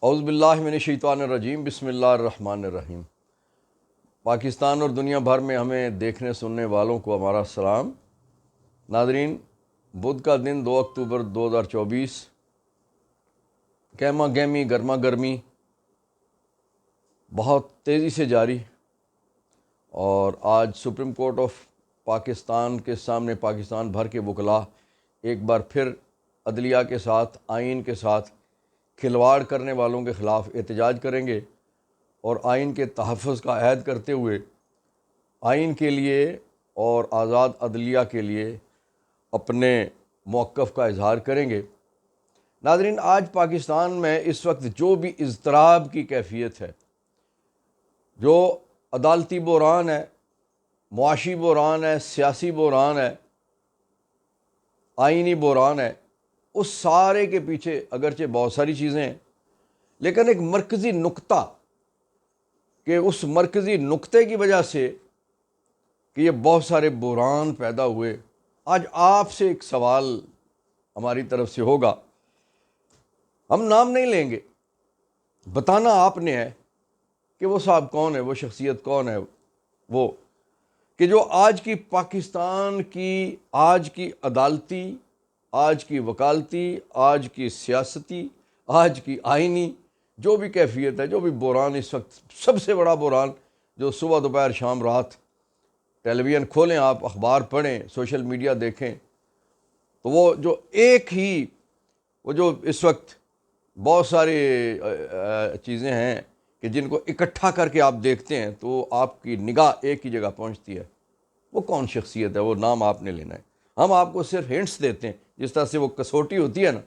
اعوذ باللہ من الشیطان الرجیم، بسم اللہ الرحمن الرحیم۔ پاکستان اور دنیا بھر میں ہمیں دیکھنے سننے والوں کو ہمارا سلام۔ ناظرین، بدھ کا دن 2 اکتوبر 2024، گہما گہمی گرما گرمی بہت تیزی سے جاری، اور آج سپریم کورٹ آف پاکستان کے سامنے پاکستان بھر کے وکلاء ایک بار پھر عدلیہ کے ساتھ، آئین کے ساتھ کھلواڑ کرنے والوں کے خلاف احتجاج کریں گے، اور آئین کے تحفظ کا عہد کرتے ہوئے آئین کے لیے اور آزاد عدلیہ کے لیے اپنے موقف کا اظہار کریں گے۔ ناظرین، آج پاکستان میں اس وقت جو بھی اضطراب کی کیفیت ہے، جو عدالتی بحران ہے، معاشی بحران ہے، سیاسی بحران ہے، آئینی بحران ہے، اس سارے کے پیچھے اگرچہ بہت ساری چیزیں ہیں، لیکن ایک مرکزی نقطہ، کہ اس مرکزی نقطے کی وجہ سے کہ یہ بہت سارے بحران پیدا ہوئے۔ آج آپ سے ایک سوال ہماری طرف سے ہوگا، ہم نام نہیں لیں گے، بتانا آپ نے ہے کہ وہ صاحب کون ہے، وہ شخصیت کون ہے، وہ کہ جو آج کی پاکستان کی آج کی عدالتی، آج کی وکالتی، آج کی سیاستی، آج کی آئینی جو بھی کیفیت ہے، جو بھی بحران اس وقت سب سے بڑا بحران، جو صبح دوپہر شام رات ٹیلی ویژن کھولیں، آپ اخبار پڑھیں، سوشل میڈیا دیکھیں، تو وہ جو ایک ہی وہ جو اس وقت بہت ساری چیزیں ہیں کہ جن کو اکٹھا کر کے آپ دیکھتے ہیں تو آپ کی نگاہ ایک ہی جگہ پہنچتی ہے۔ وہ کون شخصیت ہے، وہ نام آپ نے لینا ہے۔ ہم آپ کو صرف ہنٹس دیتے ہیں، جس طرح سے وہ کسوٹی ہوتی ہے نا،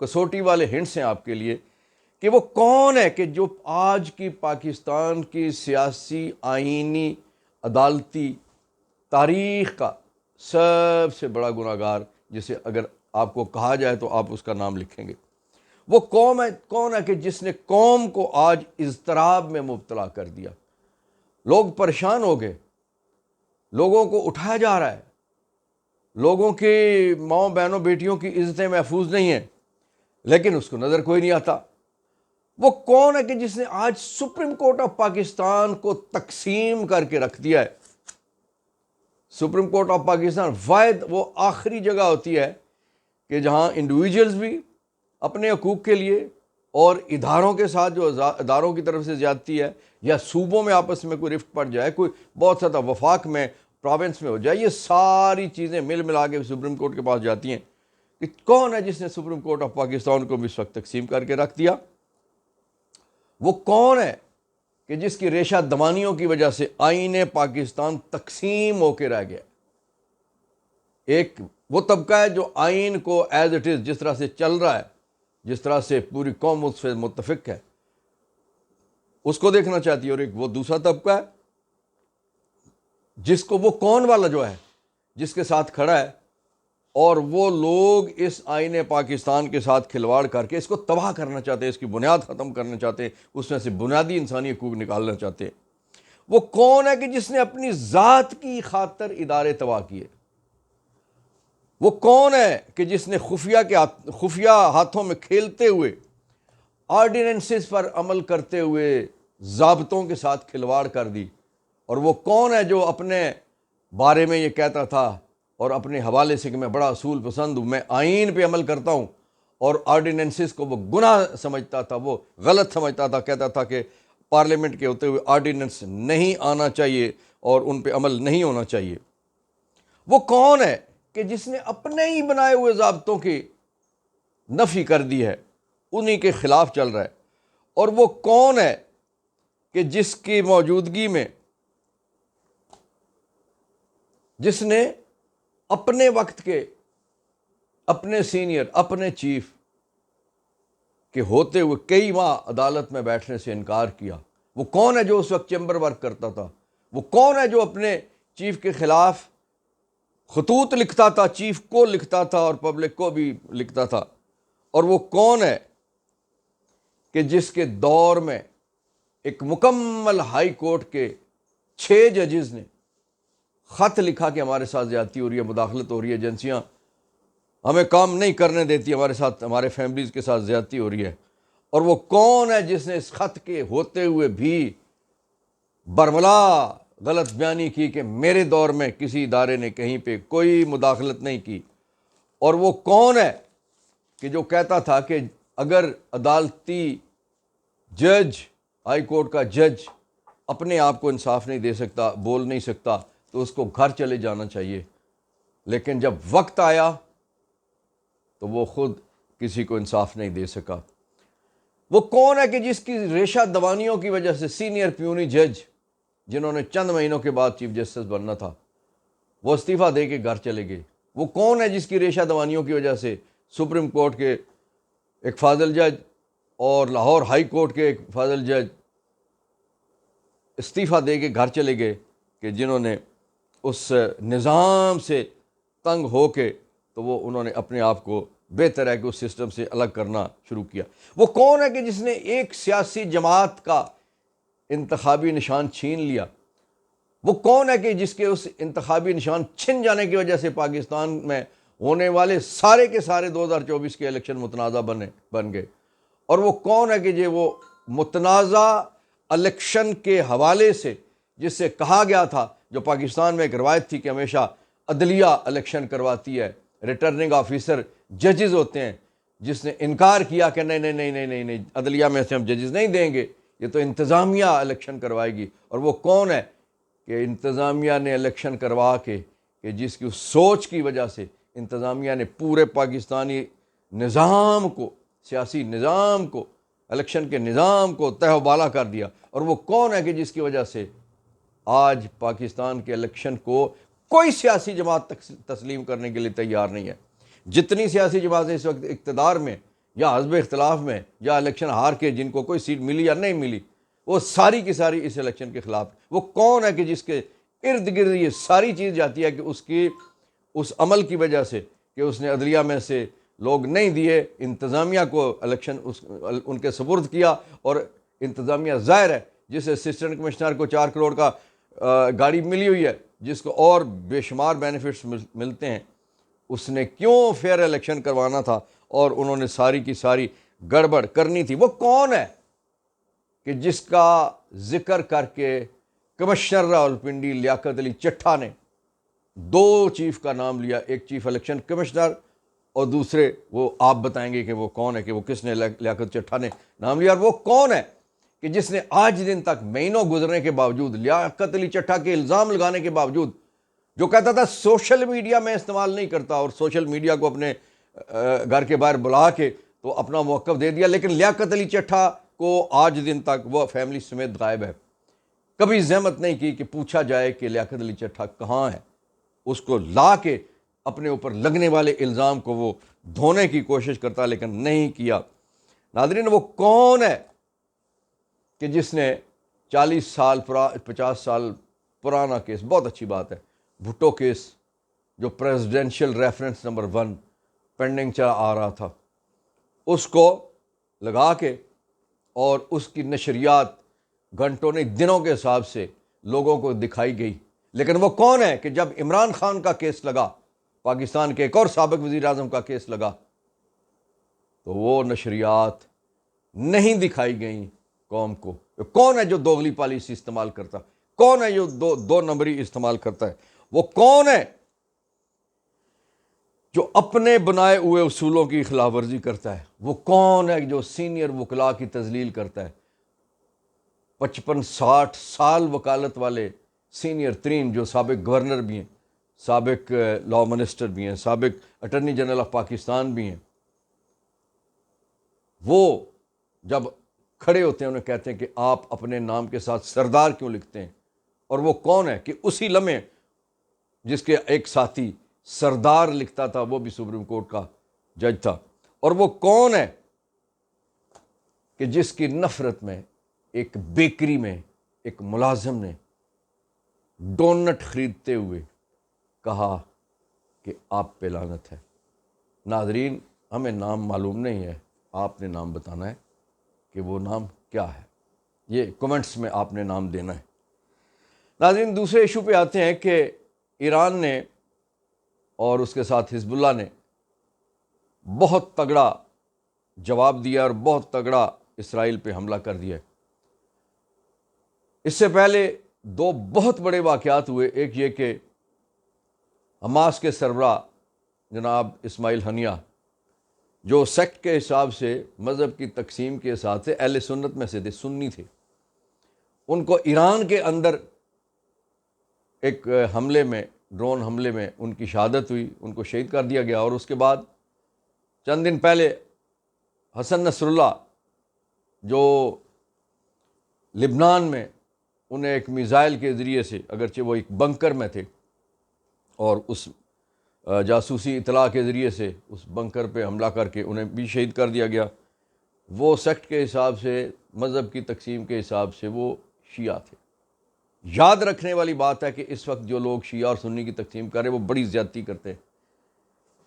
کسوٹی والے ہنٹس ہیں آپ کے لیے کہ وہ کون ہے کہ جو آج کی پاکستان کی سیاسی، آئینی، عدالتی تاریخ کا سب سے بڑا گناہ گار، جسے اگر آپ کو کہا جائے تو آپ اس کا نام لکھیں گے۔ وہ کون ہے کہ جس نے قوم کو آج اضطراب میں مبتلا کر دیا، لوگ پریشان ہو گئے، لوگوں کو اٹھایا جا رہا ہے، لوگوں کی ماؤں بہنوں بیٹیوں کی عزتیں محفوظ نہیں ہیں، لیکن اس کو نظر کوئی نہیں آتا۔ وہ کون ہے کہ جس نے آج سپریم کورٹ آف پاکستان کو تقسیم کر کے رکھ دیا ہے؟ سپریم کورٹ آف پاکستان واحد وہ آخری جگہ ہوتی ہے کہ جہاں انڈیویجولز بھی اپنے حقوق کے لیے، اور اداروں کے ساتھ جو اداروں کی طرف سے زیادتی ہے، یا صوبوں میں آپس میں کوئی رفٹ پڑ جائے، کوئی بہت زیادہ وفاق میں پروونس میں ہو جائے، یہ ساری چیزیں مل ملا کے سپریم کورٹ کے پاس جاتی ہیں کہ کون ہے جس نے سپریم کورٹ آف پاکستان کو اس وقت تقسیم کر کے رکھ دیا۔ وہ کون ہے کہ جس کی ریشہ دمانیوں کی وجہ سے آئین پاکستان تقسیم ہو کے رہ گیا۔ ایک وہ طبقہ ہے جو آئین کو ایز اٹ از، جس طرح سے چل رہا ہے، جس طرح سے پوری قوم اس سے متفق ہے، اس کو دیکھنا چاہتی ہے، اور ایک وہ دوسرا طبقہ ہے جس کو وہ کون والا جو ہے، جس کے ساتھ کھڑا ہے، اور وہ لوگ اس آئین پاکستان کے ساتھ کھلواڑ کر کے اس کو تباہ کرنا چاہتے ہیں، اس کی بنیاد ختم کرنا چاہتے ہیں، اس میں سے بنیادی انسانی حقوق نکالنا چاہتے ہیں۔ وہ کون ہے کہ جس نے اپنی ذات کی خاطر ادارے تباہ کیے؟ وہ کون ہے کہ جس نے خفیہ ہاتھوں میں کھیلتے ہوئے، آرڈیننسز پر عمل کرتے ہوئے ضابطوں کے ساتھ کھلواڑ کر دی؟ اور وہ کون ہے جو اپنے بارے میں یہ کہتا تھا اور اپنے حوالے سے کہ میں بڑا اصول پسند ہوں، میں آئین پہ عمل کرتا ہوں، اور آرڈیننسز کو وہ گناہ سمجھتا تھا، وہ غلط سمجھتا تھا، کہتا تھا کہ پارلیمنٹ کے ہوتے ہوئے آرڈیننس نہیں آنا چاہیے اور ان پہ عمل نہیں ہونا چاہیے؟ وہ کون ہے کہ جس نے اپنے ہی بنائے ہوئے ضابطوں کی نفی کر دی ہے، انہی کے خلاف چل رہا ہے؟ اور وہ کون ہے کہ جس کی موجودگی میں، جس نے اپنے وقت کے اپنے سینئر، اپنے چیف کے ہوتے ہوئے کئی ماہ عدالت میں بیٹھنے سے انکار کیا؟ وہ کون ہے جو اس وقت چیمبر ورک کرتا تھا؟ وہ کون ہے جو اپنے چیف کے خلاف خطوط لکھتا تھا، چیف کو لکھتا تھا اور پبلک کو بھی لکھتا تھا؟ اور وہ کون ہے کہ جس کے دور میں ایک مکمل ہائی کورٹ کے 6 ججز نے خط لکھا کہ ہمارے ساتھ زیادتی ہو رہی ہے، مداخلت ہو رہی ہے، ایجنسیاں ہمیں کام نہیں کرنے دیتی، ہمارے ساتھ، ہمارے فیملیز کے ساتھ زیادتی ہو رہی ہے، اور وہ کون ہے جس نے اس خط کے ہوتے ہوئے بھی برملا غلط بیانی کی کہ میرے دور میں کسی ادارے نے کہیں پہ کوئی مداخلت نہیں کی؟ اور وہ کون ہے کہ جو کہتا تھا کہ اگر عدالتی جج، ہائی کورٹ کا جج اپنے آپ کو انصاف نہیں دے سکتا، بول نہیں سکتا، تو اس کو گھر چلے جانا چاہیے، لیکن جب وقت آیا تو وہ خود کسی کو انصاف نہیں دے سکا؟ وہ کون ہے کہ جس کی ریشہ دوانیوں کی وجہ سے سینئر پیونی جج جنہوں نے چند مہینوں کے بعد چیف جسٹس بننا تھا وہ استعفیٰ دے کے گھر چلے گئے؟ وہ کون ہے جس کی ریشہ دوانیوں کی وجہ سے سپریم کورٹ کے ایک فاضل جج اور لاہور ہائی کورٹ کے ایک فاضل جج استعفیٰ دے کے گھر چلے گئے، کہ جنہوں نے اس نظام سے تنگ ہو کے تو وہ انہوں نے اپنے آپ کو بہتر ہے کہ اس سسٹم سے الگ کرنا شروع کیا؟ وہ کون ہے کہ جس نے ایک سیاسی جماعت کا انتخابی نشان چھین لیا؟ وہ کون ہے کہ جس کے اس انتخابی نشان چھن جانے کی وجہ سے پاکستان میں ہونے والے سارے کے سارے 2024 کے الیکشن متنازع بن گئے؟ اور وہ کون ہے کہ وہ متنازع الیکشن کے حوالے سے، جس سے کہا گیا تھا، جو پاکستان میں ایک روایت تھی کہ ہمیشہ عدلیہ الیکشن کرواتی ہے، ریٹرننگ آفیسر ججز ہوتے ہیں، جس نے انکار کیا کہ نہیں نہیں نہیں نہیں نہیں نہیں عدلیہ میں سے ہم ججز نہیں دیں گے، یہ تو انتظامیہ الیکشن کروائے گی؟ اور وہ کون ہے کہ انتظامیہ نے الیکشن کروا کے، کہ جس کی سوچ کی وجہ سے انتظامیہ نے پورے پاکستانی نظام کو، سیاسی نظام کو، الیکشن کے نظام کو تہہ و بالا کر دیا؟ اور وہ کون ہے کہ جس کی وجہ سے آج پاکستان کے الیکشن کو کوئی سیاسی جماعت تسلیم کرنے کے لیے تیار نہیں ہے؟ جتنی سیاسی جماعتیں اس وقت اقتدار میں یا حزب اختلاف میں یا الیکشن ہار کے جن کو کوئی سیٹ ملی یا نہیں ملی، وہ ساری کی ساری اس الیکشن کے خلاف۔ وہ کون ہے کہ جس کے ارد گرد یہ ساری چیز جاتی ہے کہ اس عمل کی وجہ سے کہ اس نے عدلیہ میں سے لوگ نہیں دیے، انتظامیہ کو الیکشن ان کے سپرد کیا، اور انتظامیہ ظاہر ہے جس اسسٹنٹ کمشنر کو 4 کروڑ کا گاڑی ملی ہوئی ہے، جس کو اور بے شمار بینیفٹس ملتے ہیں، اس نے کیوں فیئر الیکشن کروانا تھا؟ اور انہوں نے ساری کی ساری گڑبڑ کرنی تھی۔ وہ کون ہے کہ جس کا ذکر کر کے کمشنر راولپنڈی لیاقت علی چٹھا نے 2 چیف کا نام لیا، ایک چیف الیکشن کمشنر اور دوسرے وہ آپ بتائیں گے کہ وہ کون ہے، کہ وہ کس نے لیاقت چٹھا نے نام لیا؟ اور وہ کون ہے کہ جس نے آج دن تک مہینوں گزرنے کے باوجود، لیاقت علی چٹھا کے الزام لگانے کے باوجود، جو کہتا تھا سوشل میڈیا میں استعمال نہیں کرتا اور سوشل میڈیا کو اپنے گھر کے باہر بلا کے تو اپنا موقف دے دیا، لیکن لیاقت علی چٹھا کو آج دن تک وہ فیملی سمیت غائب ہے، کبھی زحمت نہیں کی کہ پوچھا جائے کہ لیاقت علی چٹھا کہاں ہے؟ اس کو لا کے اپنے اوپر لگنے والے الزام کو وہ دھونے کی کوشش کرتا، لیکن نہیں کیا۔ ناظرین، وہ کون ہے کہ جس نے 40 سال 50 سال پرانا کیس، بہت اچھی بات ہے، بھٹو کیس، جو پریزیڈنشل ریفرنس نمبر 1 پینڈنگ چلا آ رہا تھا، اس کو لگا کے اور اس کی نشریات گھنٹوں نہیں دنوں کے حساب سے لوگوں کو دکھائی گئی، لیکن وہ کون ہے کہ جب عمران خان کا کیس لگا، پاکستان کے ایک اور سابق وزیر اعظم کا کیس لگا، تو وہ نشریات نہیں دکھائی گئیں قوم کو؟ کون ہے جو دوغلی پالیسی استعمال کرتا؟ کون ہے جو دو نمبری استعمال کرتا ہے؟ وہ کون ہے جو اپنے بنائے ہوئے اصولوں کی خلاف ورزی کرتا ہے؟ وہ کون ہے جو سینئر وکلاء کی تذلیل کرتا ہے؟ 55-60 سال وکالت والے سینئر ترین، جو سابق گورنر بھی ہیں، سابق لا منسٹر بھی ہیں، سابق اٹارنی جنرل آف پاکستان بھی ہیں، وہ جب کھڑے ہوتے ہیں انہیں کہتے ہیں کہ آپ اپنے نام کے ساتھ سردار کیوں لکھتے ہیں؟ اور وہ کون ہے کہ اسی لمحے جس کے ایک ساتھی سردار لکھتا تھا وہ بھی سپریم کورٹ کا جج تھا؟ اور وہ کون ہے کہ جس کی نفرت میں ایک بیکری میں ایک ملازم نے ڈونٹ خریدتے ہوئے کہا کہ آپ پہ لعنت ہے؟ ناظرین، ہمیں نام معلوم نہیں ہے، آپ نے نام بتانا ہے کہ وہ نام کیا ہے، یہ کمنٹس میں آپ نے نام دینا ہے۔ ناظرین، دوسرے ایشو پہ آتے ہیں کہ ایران نے اور اس کے ساتھ حزب اللہ نے بہت تگڑا جواب دیا اور بہت تگڑا اسرائیل پہ حملہ کر دیا ہے۔ اس سے پہلے دو بہت بڑے واقعات ہوئے، ایک یہ کہ حماس کے سربراہ جناب اسماعیل ہنیہ، جو سیکٹ کے حساب سے مذہب کی تقسیم کے حساب سے اہل سنت میں سے تھے، سنی تھے، ان کو ایران کے اندر ایک حملے میں، ڈرون حملے میں ان کی شہادت ہوئی، ان کو شہید کر دیا گیا۔ اور اس کے بعد چند دن پہلے حسن نصر اللہ، جو لبنان میں انہیں ایک میزائل کے ذریعے سے، اگرچہ وہ ایک بنکر میں تھے، اور اس جاسوسی اطلاع کے ذریعے سے اس بنکر پہ حملہ کر کے انہیں بھی شہید کر دیا گیا۔ وہ سیکٹ کے حساب سے، مذہب کی تقسیم کے حساب سے وہ شیعہ تھے۔ یاد رکھنے والی بات ہے کہ اس وقت جو لوگ شیعہ اور سنی کی تقسیم کر رہے ہیں وہ بڑی زیادتی کرتے ہیں۔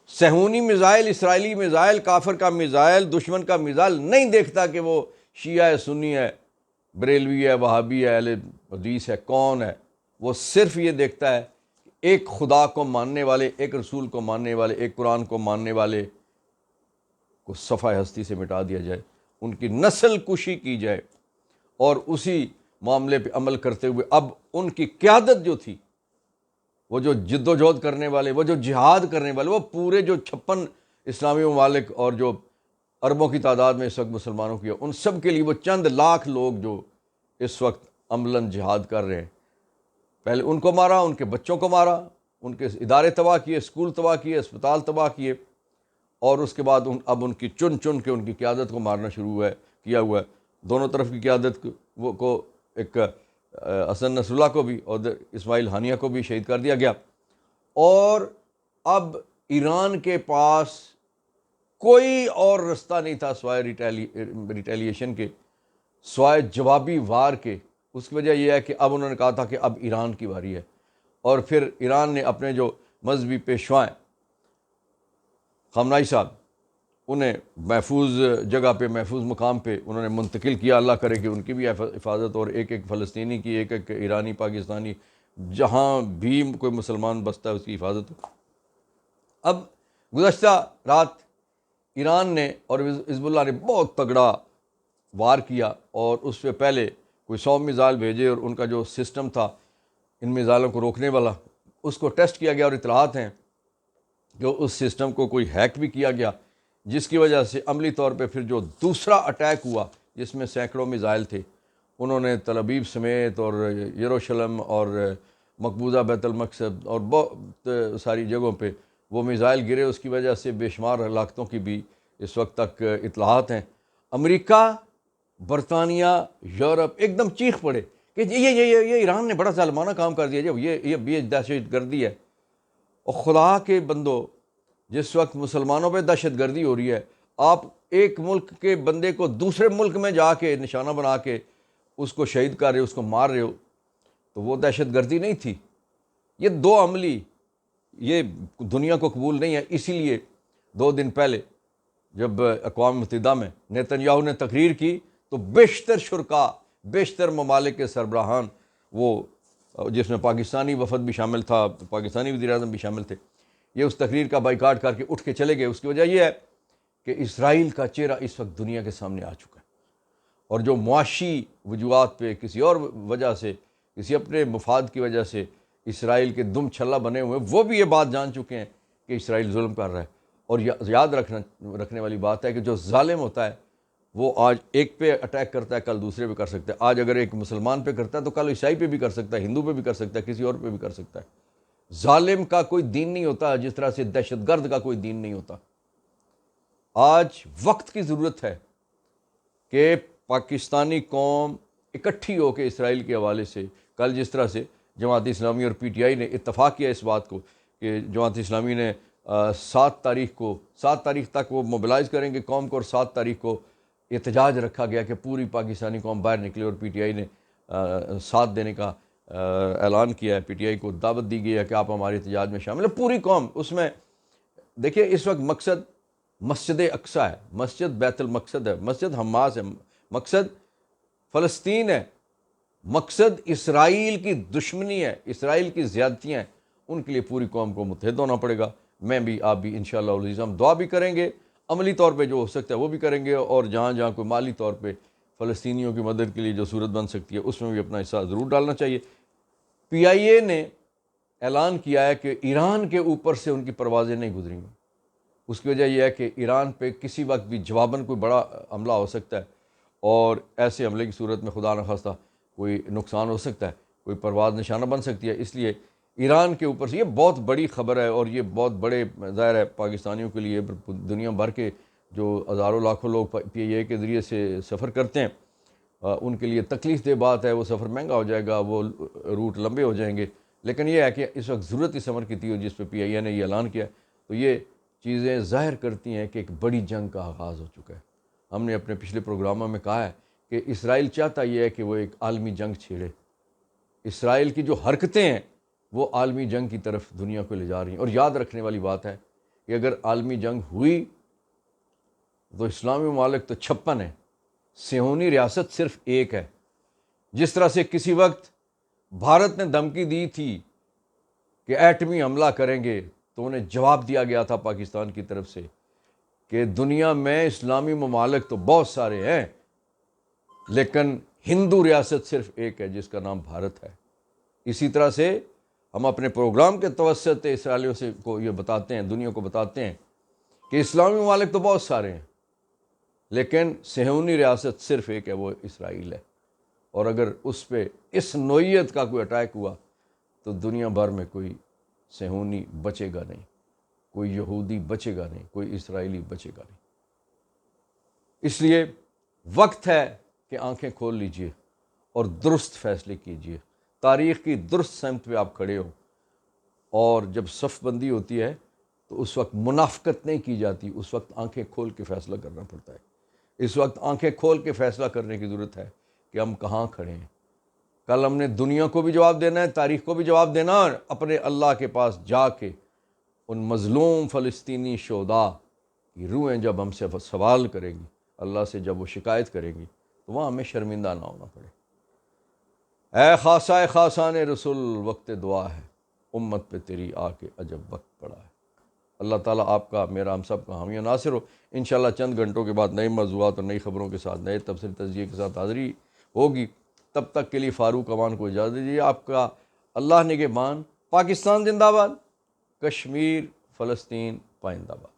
صہیونی میزائل، اسرائیلی میزائل، کافر کا میزائل، دشمن کا میزائل نہیں دیکھتا کہ وہ شیعہ ہے، سنی ہے، بریلوی ہے، وہابی ہے، اہل حدیث ہے، کون ہے۔ وہ صرف یہ دیکھتا ہے کہ ایک خدا کو ماننے والے، ایک رسول کو ماننے والے، ایک قرآن کو ماننے والے کو صفحہ ہستی سے مٹا دیا جائے، ان کی نسل کشی کی جائے، اور اسی معاملے پہ عمل کرتے ہوئے اب ان کی قیادت جو تھی، وہ جو جد و جہد کرنے والے، وہ جو جہاد کرنے والے، وہ پورے جو 56 اسلامی ممالک اور جو اربوں کی تعداد میں اس وقت مسلمانوں کی ہے، ان سب کے لیے وہ چند لاکھ لوگ جو اس وقت عملاً جہاد کر رہے ہیں، پہلے ان کو مارا، ان کے بچوں کو مارا، ان کے ادارے تباہ کیے، اسکول تباہ کیے، اسپتال تباہ کیے، اور اس کے بعد اب ان کی چن چن کے ان کی قیادت کو مارنا شروع کیا ہوا ہے۔ دونوں طرف کی قیادت کو ایک حسن نصر اللہ کو بھی اور اسماعیل ہانیہ کو بھی شہید کر دیا گیا۔ اور اب ایران کے پاس کوئی اور رستہ نہیں تھا سوائے ریٹیلیشن کے، سوائے جوابی وار کے۔ اس کی وجہ یہ ہے کہ اب انہوں نے کہا تھا کہ اب ایران کی باری ہے، اور پھر ایران نے اپنے جو مذہبی پیشوائیں خامنائی صاحب، انہیں محفوظ جگہ پہ، محفوظ مقام پہ انہوں نے منتقل کیا۔ اللہ کرے کہ ان کی بھی حفاظت، اور ایک ایک فلسطینی کی، ایک ایک ایرانی، پاکستانی، جہاں بھی کوئی مسلمان بستا ہے اس کی حفاظت ہو۔ اب گزشتہ رات ایران نے اور حزب اللہ نے بہت تگڑا وار کیا، اور اس سے پہلے کوئی 100 میزائل بھیجے، اور ان کا جو سسٹم تھا ان میزائلوں کو روکنے والا، اس کو ٹیسٹ کیا گیا، اور اطلاعات ہیں کہ اس سسٹم کو کوئی ہیک بھی کیا گیا، جس کی وجہ سے عملی طور پہ پھر جو دوسرا اٹیک ہوا جس میں سینکڑوں میزائل تھے، انہوں نے تل ابیب سمیت اور یروشلم اور مقبوضہ بیت المقدس اور بہت ساری جگہوں پہ وہ میزائل گرے۔ اس کی وجہ سے بے شمار ہلاکتوں کی بھی اس وقت تک اطلاعات ہیں۔ امریکہ، برطانیہ، یورپ ایک دم چیخ پڑے کہ یہ ایران نے بڑا ظالمانہ کام کر دیا، جب یہ دہشت گردی ہے۔ اور خدا کے بندو، جس وقت مسلمانوں پہ دہشت گردی ہو رہی ہے، آپ ایک ملک کے بندے کو دوسرے ملک میں جا کے نشانہ بنا کے اس کو شہید کر رہے ہو، اس کو مار رہے ہو، تو وہ دہشت گردی نہیں تھی؟ یہ دو عملی، یہ دنیا کو قبول نہیں ہے۔ اسی لیے 2 دن پہلے جب اقوام متحدہ میں نیتن یاہو نے تقریر کی، تو بیشتر شرکاء، بیشتر ممالک کے سربراہان، وہ جس میں پاکستانی وفد بھی شامل تھا، پاکستانی وزیر اعظم بھی شامل تھے، یہ اس تقریر کا بائیکاٹ کر کے اٹھ کے چلے گئے۔ اس کی وجہ یہ ہے کہ اسرائیل کا چہرہ اس وقت دنیا کے سامنے آ چکا ہے، اور جو معاشی وجوہات پہ، کسی اور وجہ سے، کسی اپنے مفاد کی وجہ سے اسرائیل کے دم چھلا بنے ہوئے ہیں، وہ بھی یہ بات جان چکے ہیں کہ اسرائیل ظلم کر رہا ہے۔ اور یاد رکھنے والی بات ہے کہ جو ظالم ہوتا ہے وہ آج ایک پہ اٹیک کرتا ہے، کل دوسرے پہ کر سکتا ہے۔ آج اگر ایک مسلمان پہ کرتا ہے تو کل عیسائی پہ بھی کر سکتا ہے، ہندو پہ بھی کر سکتا ہے، کسی اور پہ بھی کر سکتا ہے۔ ظالم کا کوئی دین نہیں ہوتا، جس طرح سے دہشت گرد کا کوئی دین نہیں ہوتا۔ آج وقت کی ضرورت ہے کہ پاکستانی قوم اکٹھی ہو کے اسرائیل کے حوالے سے، کل جس طرح سے جماعت اسلامی اور پی ٹی آئی نے اتفاق کیا اس بات کو کہ جماعت اسلامی نے 7 تاریخ تک وہ موبلائز کریں گے قوم کو، اور 7 تاریخ کو احتجاج رکھا گیا کہ پوری پاکستانی قوم باہر نکلے، اور پی ٹی آئی نے ساتھ دینے کا اعلان کیا ہے۔ پی ٹی آئی کو دعوت دی گئی ہے کہ آپ ہمارے احتجاج میں شامل ہیں، پوری قوم اس میں۔ دیکھیے اس وقت مقصد مسجد اقصی ہے، مسجد بیت المقصد ہے، مسجد حماس ہے، مقصد فلسطین ہے، مقصد اسرائیل کی دشمنی ہے، اسرائیل کی زیادتیاں ہیں۔ ان کے لیے پوری قوم کو متحد ہونا پڑے گا۔ میں بھی، آپ بھی، انشاءاللہ العزیز ہم دعا بھی کریں گے، عملی طور پہ جو ہو سکتا ہے وہ بھی کریں گے، اور جہاں جہاں کوئی مالی طور پہ فلسطینیوں کی مدد کے لیے جو صورت بن سکتی ہے اس میں بھی اپنا حصہ ضرور ڈالنا چاہیے۔ پی آئی اے نے اعلان کیا ہے کہ ایران کے اوپر سے ان کی پروازیں نہیں گزریں گی۔ اس کی وجہ یہ ہے کہ ایران پہ کسی وقت بھی جواباً کوئی بڑا حملہ ہو سکتا ہے، اور ایسے حملے کی صورت میں خدا نخواستہ کوئی نقصان ہو سکتا ہے، کوئی پرواز نشانہ بن سکتی ہے۔ اس لیے ایران کے اوپر سے یہ بہت بڑی خبر ہے، اور یہ بہت بڑے ظاہر ہے پاکستانیوں کے لیے، دنیا بھر کے جو ہزاروں لاکھوں لوگ پی آئی اے کے ذریعے سے سفر کرتے ہیں ان کے لیے تکلیف دہ بات ہے، وہ سفر مہنگا ہو جائے گا، وہ روٹ لمبے ہو جائیں گے، لیکن یہ ہے کہ اس وقت ضرورت اس عمر کی تھی جس پہ پی آئی اے نے یہ اعلان کیا، تو یہ چیزیں ظاہر کرتی ہیں کہ ایک بڑی جنگ کا آغاز ہو چکا ہے۔ ہم نے اپنے پچھلے پروگراموں میں کہا ہے کہ اسرائیل چاہتا یہ ہے کہ وہ ایک عالمی جنگ چھیڑے۔ اسرائیل کی جو حرکتیں ہیں وہ عالمی جنگ کی طرف دنیا کو لے جا رہی ہیں، اور یاد رکھنے والی بات ہے کہ اگر عالمی جنگ ہوئی تو اسلامی ممالک تو 56 ہیں، صہیونی ریاست صرف ایک ہے۔ جس طرح سے کسی وقت بھارت نے دھمکی دی تھی کہ ایٹمی حملہ کریں گے، تو انہیں جواب دیا گیا تھا پاکستان کی طرف سے کہ دنیا میں اسلامی ممالک تو بہت سارے ہیں، لیکن ہندو ریاست صرف ایک ہے جس کا نام بھارت ہے۔ اسی طرح سے ہم اپنے پروگرام کے توسط اسرائیلیوں سے کو یہ بتاتے ہیں، دنیا کو بتاتے ہیں کہ اسلامی ممالک تو بہت سارے ہیں، لیکن صہیونی ریاست صرف ایک ہے، وہ اسرائیل ہے۔ اور اگر اس پہ اس نوعیت کا کوئی اٹیک ہوا تو دنیا بھر میں کوئی صہیونی بچے گا نہیں، کوئی یہودی بچے گا نہیں، کوئی اسرائیلی بچے گا نہیں۔ اس لیے وقت ہے کہ آنکھیں کھول لیجئے اور درست فیصلے کیجئے۔ تاریخ کی درست سمت پہ آپ کھڑے ہو، اور جب صف بندی ہوتی ہے تو اس وقت منافقت نہیں کی جاتی، اس وقت آنکھیں کھول کے فیصلہ کرنا پڑتا ہے۔ اس وقت آنکھیں کھول کے فیصلہ کرنے کی ضرورت ہے کہ ہم کہاں کھڑے ہیں۔ کل ہم نے دنیا کو بھی جواب دینا ہے، تاریخ کو بھی جواب دینا، اور اپنے اللہ کے پاس جا کے ان مظلوم فلسطینی شہداء کی روحیں جب ہم سے سوال کریں گی، اللہ سے جب وہ شکایت کریں گی، تو وہاں ہمیں شرمندہ نہ ہونا پڑے۔ اے خاصائے خاصان رسول، وقت دعا ہے، امت پہ تیری آ کے عجب وقت پڑا ہے۔ اللہ تعالیٰ آپ کا، میرا، ہم سب کا حامی و ناصر ہو۔ انشاءاللہ چند گھنٹوں کے بعد نئے موضوعات اور نئی خبروں کے ساتھ، نئے تبصرے تجزیے کے ساتھ حاضری ہوگی۔ تب تک کے لیے فاروق امان کو اجازت دیجیے۔ آپ کا اللہ نگہبان۔ پاکستان زندہ باد، کشمیر، فلسطین پائندہ باد۔